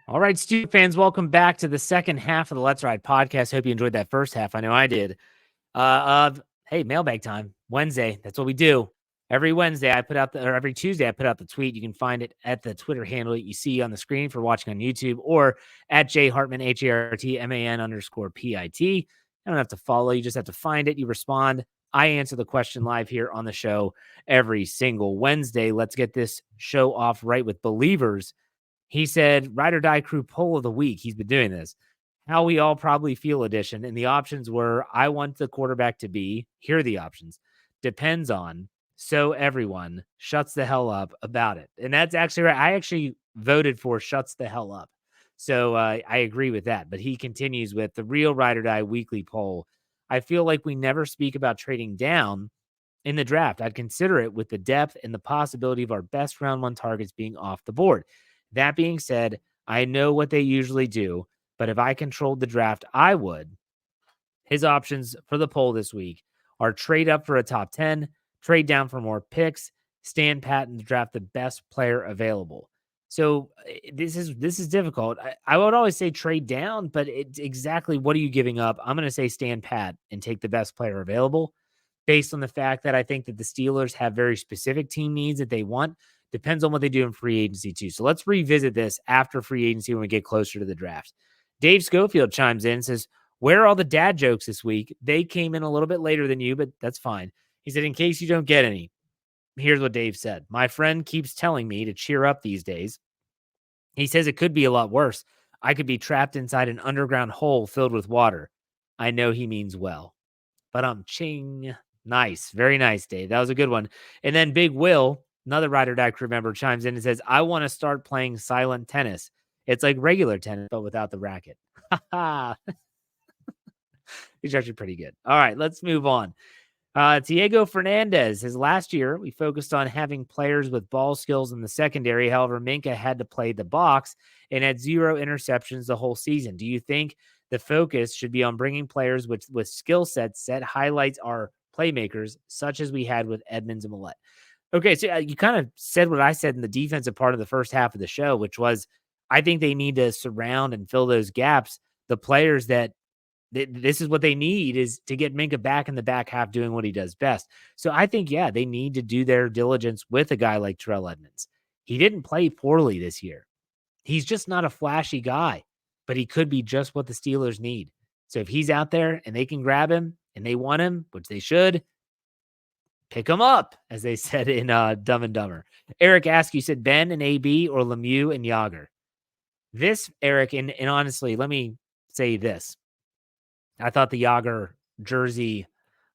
All right, Steelers fans, welcome back to the second half of the Let's Ride podcast. Hope you enjoyed that first half. I know I did. Hey, mailbag time, Wednesday. That's what we do. Every Wednesday, every Tuesday, I put out the tweet. You can find it at the Twitter handle that you see on the screen for watching on YouTube, or at J Hartman, HARTMAN_PIT. You don't have to follow, you just have to find it. You respond. I answer the question live here on the show every single Wednesday. Let's get this show off right with believers. He said, Ride or Die Crew poll of the week. He's been doing this. How we all probably feel edition. And the options were, I want the quarterback to be, here are the options, depends on, so everyone shuts the hell up about it. And that's actually right. I actually voted for shuts the hell up. So I agree with that. But he continues with the real Ride or Die weekly poll. I feel like we never speak about trading down in the draft. I'd consider it with the depth and the possibility of our best round one targets being off the board. That being said, I know what they usually do, but if I controlled the draft, I would. His options for the poll this week are trade up for a top 10, trade down for more picks, stand pat and draft the best player available. So this is difficult. I would always say trade down, but it's exactly what are you giving up? I'm going to say stand pat and take the best player available based on the fact that I think that the Steelers have very specific team needs that they want. Depends on what they do in free agency too. So let's revisit this after free agency when we get closer to the draft. Dave Schofield chimes in and says, where are all the dad jokes this week? They came in a little bit later than you, but that's fine. He said, in case you don't get any, here's what Dave said. My friend keeps telling me to cheer up these days. He says it could be a lot worse. I could be trapped inside an underground hole filled with water. I know he means well. But ching. Nice. Very nice, Dave. That was a good one. And then Big Will, another Ride or Die Crew member, chimes in and says, I want to start playing silent tennis. It's like regular tennis, but without the racket. He's actually pretty good. All right, let's move on. Diego Fernandez, his last year, we focused on having players with ball skills in the secondary. However, Minka had to play the box and had 0 interceptions the whole season. Do you think the focus should be on bringing players with skill sets that highlights our playmakers, such as we had with Edmonds and Millette? Okay, so you kind of said what I said in the defensive part of the first half of the show, which was I think they need to surround and fill those gaps. The players that this is what they need is to get Minka back in the back half doing what he does best. So I think, yeah, they need to do their diligence with a guy like Terrell Edmonds. He didn't play poorly this year. He's just not a flashy guy, but he could be just what the Steelers need. So if he's out there and they can grab him and they want him, which they should, pick him up, as they said in Dumb and Dumber. Eric Askew said Ben and AB or Lemieux and Yager. This, Eric, and honestly, let me say this. I thought the Yager jersey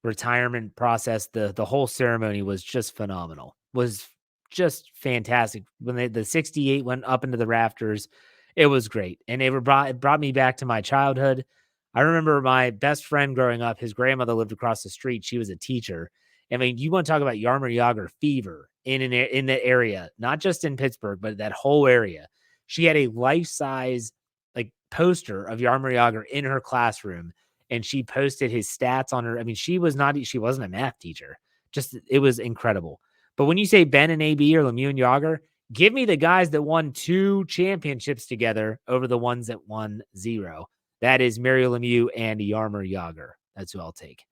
retirement process, the whole ceremony was just phenomenal. Was just fantastic. When the 68 went up into the rafters, it was great. And it brought me back to my childhood. I remember my best friend growing up, his grandmother lived across the street. She was a teacher. I mean, you want to talk about Yarmer Yager fever in the area, not just in Pittsburgh, but that whole area. She had a life-size like poster of Yarmer Yager in her classroom, and she posted his stats on her. I mean, she wasn't a math teacher. Just, it was incredible. But when you say Ben and AB or Lemieux and Yager, give me the guys that won 2 championships together over the ones that won 0. That is Mario Lemieux and Yarmer Yager. That's who I'll take.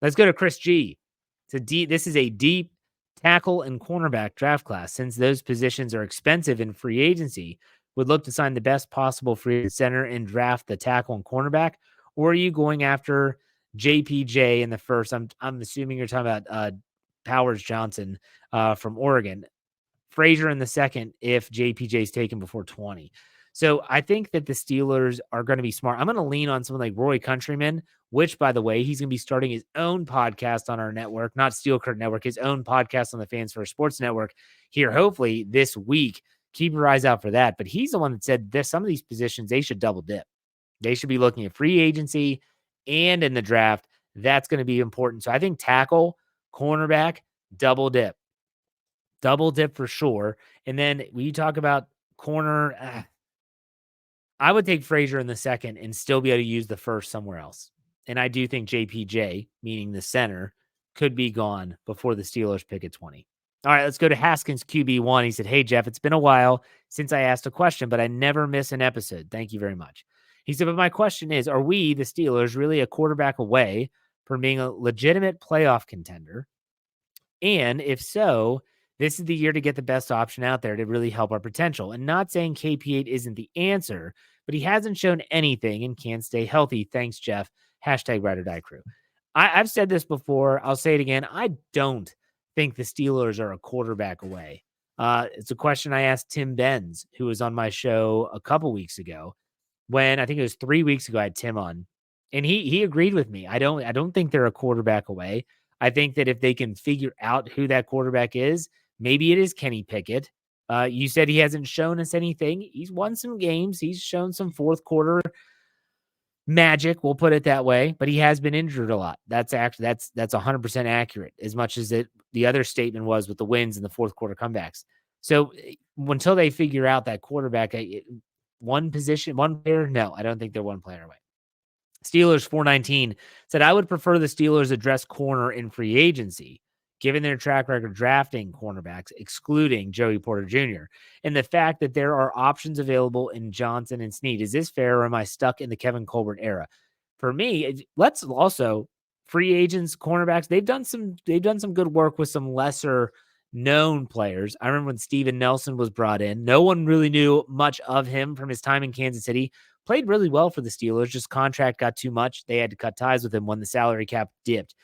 Let's go to Chris G. This is a deep tackle and cornerback draft class. Since those positions are expensive in free agency, would look to sign the best possible free center and draft the tackle and cornerback. Or are you going after JPJ in the first? I'm assuming you're talking about Powers Johnson from Oregon. Frazier in the second if JPJ is taken before 20. So I think that the Steelers are going to be smart. I'm going to lean on someone like Roy Countryman, which, by the way, he's going to be starting his own podcast on our network, not Steel Curtain Network, his own podcast on the Fans First Sports Network here, hopefully this week. Keep your eyes out for that. But he's the one that said there's some of these positions, they should double dip. They should be looking at free agency and in the draft. That's going to be important. So I think tackle, cornerback, double dip. Double dip for sure. And then when you talk about corner, I would take Frazier in the second and still be able to use the first somewhere else. And I do think JPJ, meaning the center, could be gone before the Steelers pick at 20. All right, let's go to Haskins QB1. He said, hey, Jeff, it's been a while since I asked a question, but I never miss an episode. Thank you very much. He said, but my question is, are we, the Steelers, really a quarterback away from being a legitimate playoff contender? And if so, this is the year to get the best option out there to really help our potential. And not saying KP8 isn't the answer, but he hasn't shown anything and can't stay healthy. Thanks, Jeff. Hashtag Ride or Die Crew. I've said this before. I'll say it again. I don't think the Steelers are a quarterback away. It's a question I asked Tim Benz, who was on my show a couple weeks ago. When I think it was 3 weeks ago, I had Tim on, and he agreed with me. I don't think they're a quarterback away. I think that if they can figure out who that quarterback is, maybe it is Kenny Pickett. You said he hasn't shown us anything. He's won some games. He's shown some fourth quarter magic. We'll put it that way. But he has been injured a lot. That's 100% accurate. As much as the other statement was with the wins and the fourth quarter comebacks. So until they figure out that quarterback, one position, one player, no, I don't think they're one player away. Steelers 419 said, I would prefer the Steelers address corner in free agency, given their track record drafting cornerbacks, excluding Joey Porter Jr., and the fact that there are options available in Johnson and Snead. Is this fair, or am I stuck in the Kevin Colbert era? For me, let's also free agents, cornerbacks. They've done some good work with some lesser known players. I remember when Steven Nelson was brought in. No one really knew much of him from his time in Kansas City. Played really well for the Steelers. Just contract got too much. They had to cut ties with him when the salary cap dipped.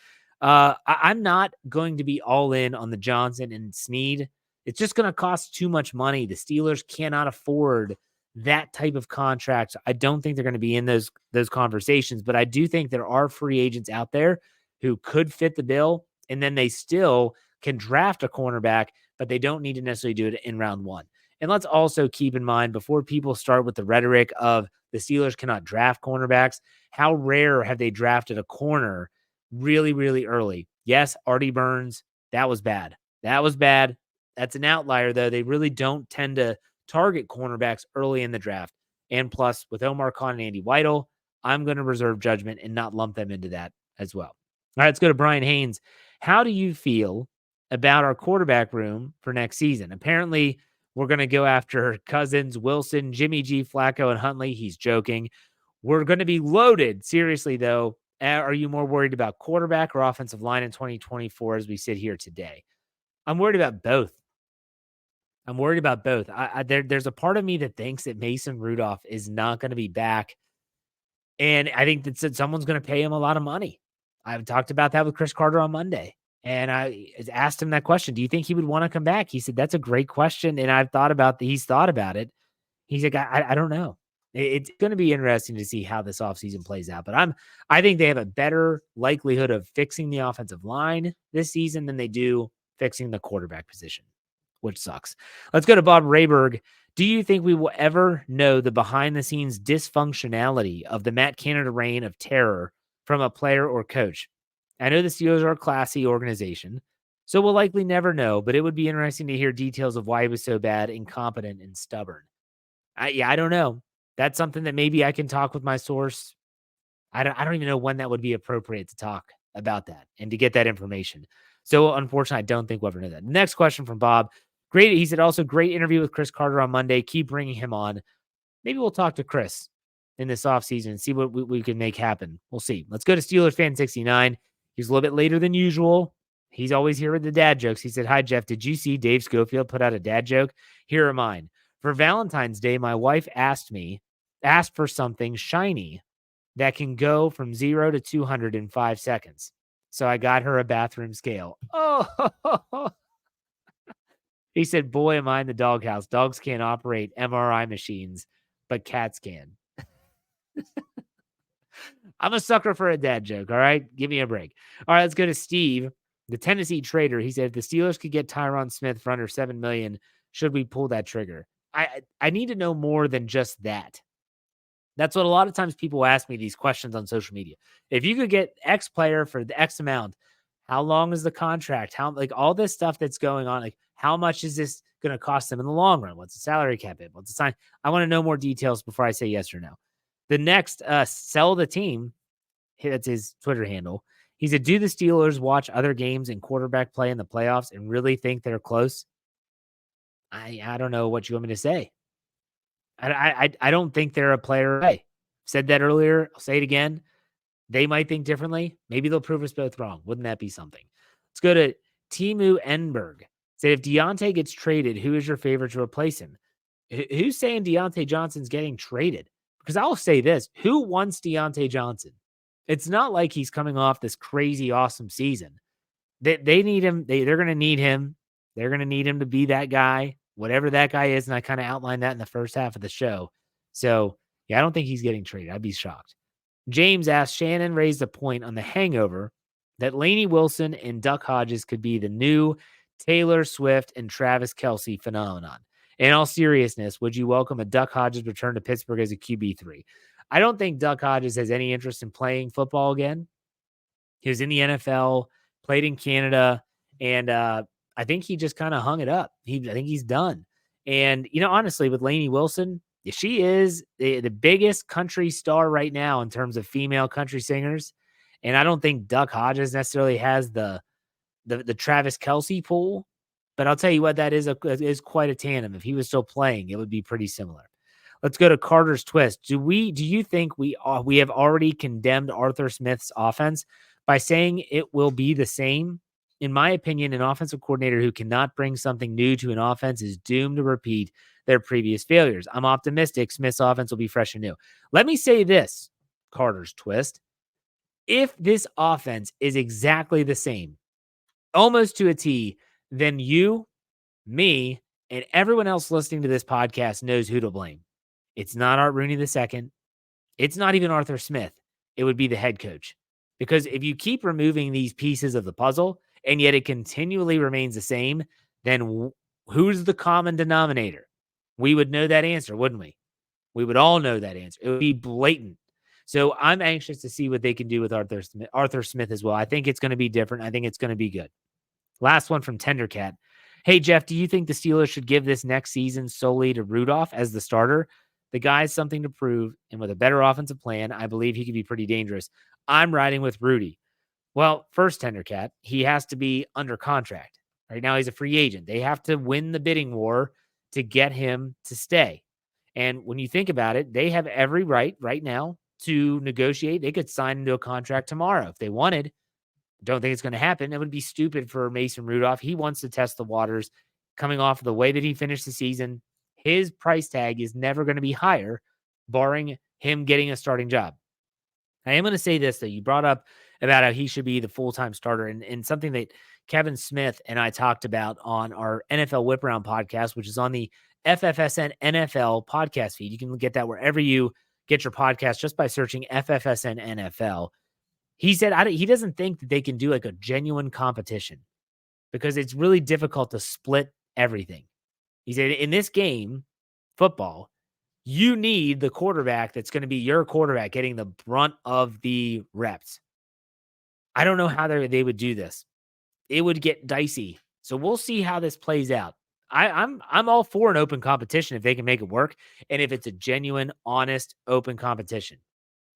I'm not going to be all in on the Johnson and Snead. It's just going to cost too much money. The Steelers cannot afford that type of contract. I don't think they're going to be in those conversations, but I do think there are free agents out there who could fit the bill, and then they still can draft a cornerback, but they don't need to necessarily do it in round one. And let's also keep in mind, before people start with the rhetoric of the Steelers cannot draft cornerbacks, how rare have they drafted a corner really, really early? Yes, Artie Burns, that was bad. That's an outlier, though. They really don't tend to target cornerbacks early in the draft. And plus, with Omar Khan and Andy Weidel, I'm going to reserve judgment and not lump them into that as well. All right, let's go to Brian Haynes. How do you feel about our quarterback room for next season? Apparently, we're going to go after Cousins, Wilson, Jimmy G, Flacco, and Huntley. He's joking. We're going to be loaded. Seriously, though, are you more worried about quarterback or offensive line in 2024 as we sit here today? I'm worried about both. There's a part of me that thinks that Mason Rudolph is not going to be back. And I think that someone's going to pay him a lot of money. I've talked about that with Chris Carter on Monday. And I asked him that question. Do you think he would want to come back? He said, that's a great question. And he's thought about it. He's like, I don't know. It's going to be interesting to see how this offseason plays out. But I think they have a better likelihood of fixing the offensive line this season than they do fixing the quarterback position, which sucks. Let's go to Bob Rayberg. Do you think we will ever know the behind-the-scenes dysfunctionality of the Matt Canada reign of terror from a player or coach? I know the Steelers are a classy organization, so we'll likely never know, but it would be interesting to hear details of why he was so bad, incompetent, and stubborn. I don't know. That's something that maybe I can talk with my source. I don't even know when that would be appropriate to talk about that and to get that information. So unfortunately, I don't think we'll ever know that. Next question from Bob. Great. He said also great interview with Chris Carter on Monday. Keep bringing him on. Maybe we'll talk to Chris in this offseason and see what we can make happen. We'll see. Let's go to Steelers fan 69. He's a little bit later than usual. He's always here with the dad jokes. He said, hi, Jeff. Did you see Dave Schofield put out a dad joke? Here are mine. For Valentine's Day, my wife asked for something shiny that can go from 0 to 200 in 5 seconds. So I got her a bathroom scale. Oh, he said, boy, am I in the doghouse. Dogs can't operate MRI machines, but cats can. I'm a sucker for a dad joke, all right? Give me a break. All right, let's go to Steve, the Tennessee trader. He said, if the Steelers could get Tyron Smith for under $7 million, should we pull that trigger? I need to know more than just that. That's what a lot of times people ask me these questions on social media. If you could get X player for the X amount, how long is the contract? How, like, all this stuff that's going on, like, how much is this going to cost them in the long run? What's the salary cap hit? What's the sign? I want to know more details before I say yes or no. The next, sell the team. That's his Twitter handle. He said, do the Steelers watch other games and quarterback play in the playoffs and really think they're close? I don't know what you want me to say. I don't think they're a player away. Said that earlier. I'll say it again. They might think differently. Maybe they'll prove us both wrong. Wouldn't that be something? Let's go to Timu Enberg. Said if Deontay gets traded, who is your favorite to replace him? Who's saying Deontay Johnson's getting traded? Because I'll say this: who wants Deontay Johnson? It's not like he's coming off this crazy awesome season. They need him. They're going to need him. They're going to need him to be that guy, whatever that guy is. And I kind of outlined that in the first half of the show. So yeah, I don't think he's getting traded. I'd be shocked. James asked, Shannon raised a point on The Hangover that Lainey Wilson and Duck Hodges could be the new Taylor Swift and Travis Kelce phenomenon. In all seriousness, would you welcome a Duck Hodges return to Pittsburgh as a QB3? I don't think Duck Hodges has any interest in playing football again. He was in the NFL, played in Canada, and I think he just kind of hung it up. I think he's done. And, honestly, with Lainey Wilson, she is the biggest country star right now in terms of female country singers. And I don't think Duck Hodges necessarily has the Travis Kelce pool. But I'll tell you what, that is quite a tandem. If he was still playing, it would be pretty similar. Let's go to Carter's Twist. Do you think we have already condemned Arthur Smith's offense by saying it will be the same? In my opinion, an offensive coordinator who cannot bring something new to an offense is doomed to repeat their previous failures. I'm optimistic Smith's offense will be fresh and new. Let me say this, Carter's Twist. If this offense is exactly the same, almost to a T, then you, me, and everyone else listening to this podcast knows who to blame. It's not Art Rooney II. It's not even Arthur Smith. It would be the head coach. Because if you keep removing these pieces of the puzzle and yet it continually remains the same, then who's the common denominator? We would know that answer, wouldn't we? We would all know that answer. It would be blatant. So I'm anxious to see what they can do with Arthur Smith as well. I think it's going to be different. I think it's going to be good. Last one from Tendercat. Hey, Jeff, do you think the Steelers should give this next season solely to Rudolph as the starter? The guy's something to prove, and with a better offensive plan, I believe he could be pretty dangerous. I'm riding with Rudy. Well, first, Tendercat, he has to be under contract. Right now, he's a free agent. They have to win the bidding war to get him to stay. And when you think about it, they have every right now to negotiate. They could sign into a contract tomorrow if they wanted. Don't think it's going to happen. It would be stupid for Mason Rudolph. He wants to test the waters coming off of the way that he finished the season. His price tag is never going to be higher, barring him getting a starting job. I am going to say this, though. You brought up about how he should be the full-time starter, and something that Kevin Smith and I talked about on our NFL Whip Around podcast, which is on the FFSN NFL podcast feed. You can get that wherever you get your podcast just by searching FFSN NFL. He said he doesn't think that they can do like a genuine competition because it's really difficult to split everything. He said in this game, football, you need the quarterback that's going to be your quarterback getting the brunt of the reps. I don't know how they would do this. It would get dicey. So we'll see how this plays out. I'm all for an open competition if they can make it work and if it's a genuine, honest, open competition.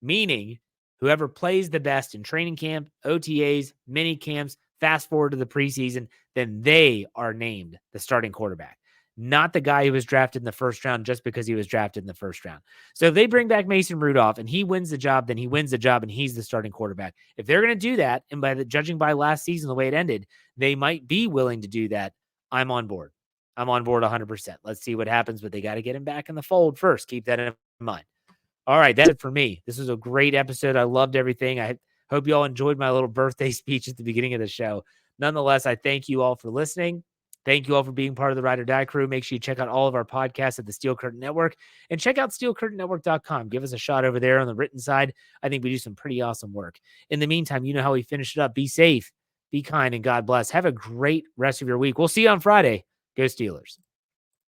Meaning whoever plays the best in training camp, OTAs, mini camps, fast forward to the preseason, then they are named the starting quarterback. Not the guy who was drafted in the first round just because he was drafted in the first round. So if they bring back Mason Rudolph and he wins the job, then he wins the job and he's the starting quarterback. If they're going to do that, and judging by last season, the way it ended, they might be willing to do that. I'm on board. I'm on board 100%. Let's see what happens, but they got to get him back in the fold first. Keep that in mind. All right, that's it for me. This was a great episode. I loved everything. I hope you all enjoyed my little birthday speech at the beginning of the show. Nonetheless, I thank you all for listening. Thank you all for being part of the Ride or Die crew. Make sure you check out all of our podcasts at the Steel Curtain Network and check out steelcurtainnetwork.com. Give us a shot over there on the written side. I think we do some pretty awesome work. In the meantime, you know how we finish it up. Be safe, be kind, and God bless. Have a great rest of your week. We'll see you on Friday. Go Steelers.